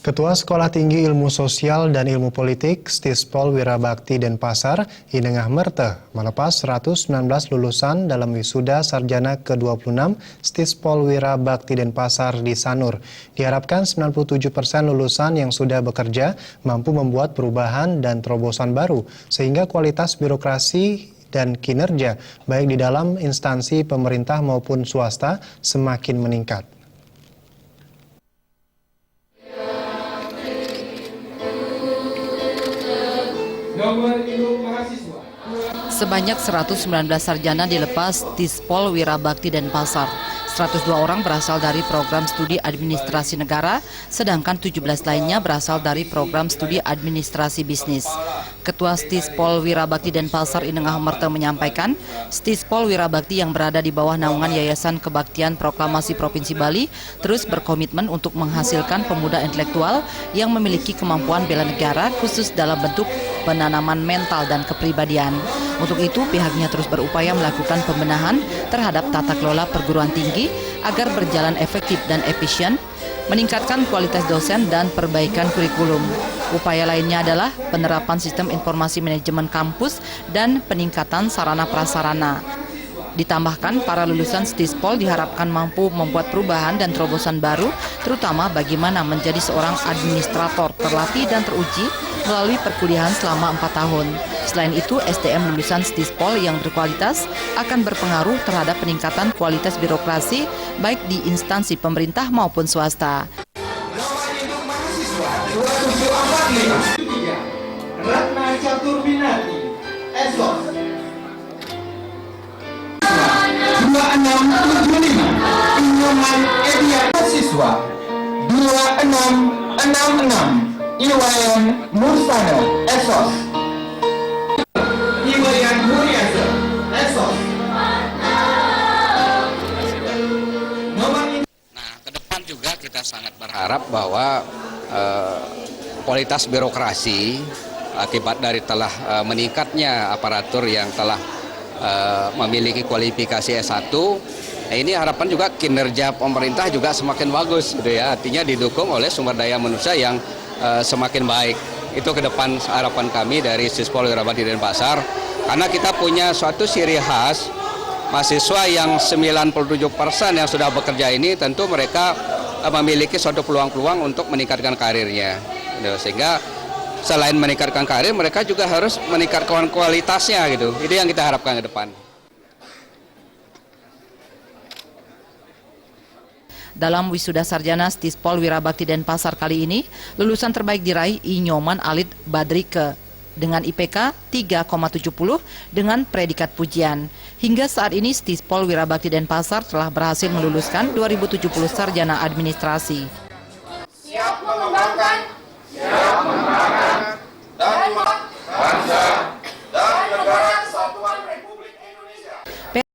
Ketua Sekolah Tinggi Ilmu Sosial dan Ilmu Politik Stispol Wirabakti Denpasar, Inengah Merte, melepas 119 lulusan dalam wisuda sarjana ke-26 Stispol Wirabakti Denpasar di Sanur. Diharapkan 97% lulusan yang sudah bekerja mampu membuat perubahan dan terobosan baru, sehingga kualitas birokrasi dan kinerja, baik di dalam instansi pemerintah maupun swasta, semakin meningkat. Sebanyak 119 sarjana dilepas Stispol Wirabakti Denpasar. 102 orang berasal dari program studi administrasi negara, sedangkan 17 lainnya berasal dari program studi administrasi bisnis. Ketua Stispol Wirabakti Denpasar Inengah Merte menyampaikan, Stispol Wirabakti yang berada di bawah naungan Yayasan Kebaktian Proklamasi Provinsi Bali terus berkomitmen untuk menghasilkan pemuda intelektual yang memiliki kemampuan bela negara khusus dalam bentuk penanaman mental dan kepribadian. Untuk itu, pihaknya terus berupaya melakukan pembenahan terhadap tata kelola perguruan tinggi agar berjalan efektif dan efisien, meningkatkan kualitas dosen dan perbaikan kurikulum. Upaya lainnya adalah penerapan sistem informasi manajemen kampus dan peningkatan sarana prasarana. Ditambahkan, para lulusan Stispol diharapkan mampu membuat perubahan dan terobosan baru, terutama bagaimana menjadi seorang administrator terlatih dan teruji melalui perkuliahan selama 4 tahun. Selain itu, SDM lulusan Stispol yang berkualitas akan berpengaruh terhadap peningkatan kualitas birokrasi baik di instansi pemerintah maupun swasta. Ratna Caturbinati, Esos 2675, Inyoman Edia Siswa 2666, Iwayan Mursana, Esos Iwayan Muriasa, Esos. Nah, ke depan juga kita sangat berharap bahwa kualitas birokrasi akibat dari telah meningkatnya aparatur yang telah memiliki kualifikasi S1, ini harapan juga kinerja pemerintah juga semakin bagus, gitu ya. Artinya didukung oleh sumber daya manusia yang semakin baik. Itu ke depan harapan kami dari Stispol Wirabakti Denpasar, karena kita punya suatu ciri khas mahasiswa yang 97% yang sudah bekerja ini tentu mereka memiliki suatu peluang-peluang untuk meningkatkan karirnya, sehingga selain meningkatkan karir, mereka juga harus meningkatkan kualitasnya gitu. Itu yang kita harapkan ke depan. Dalam wisuda sarjana Stispol Wirabakti Denpasar kali ini, lulusan terbaik diraih Inyoman Alit Badrike dengan IPK 3,70 dengan predikat pujian. Hingga saat ini Stispol Wirabakti Denpasar telah berhasil meluluskan 2070 sarjana administrasi. Siap mengembangkan, siap mengembangkan.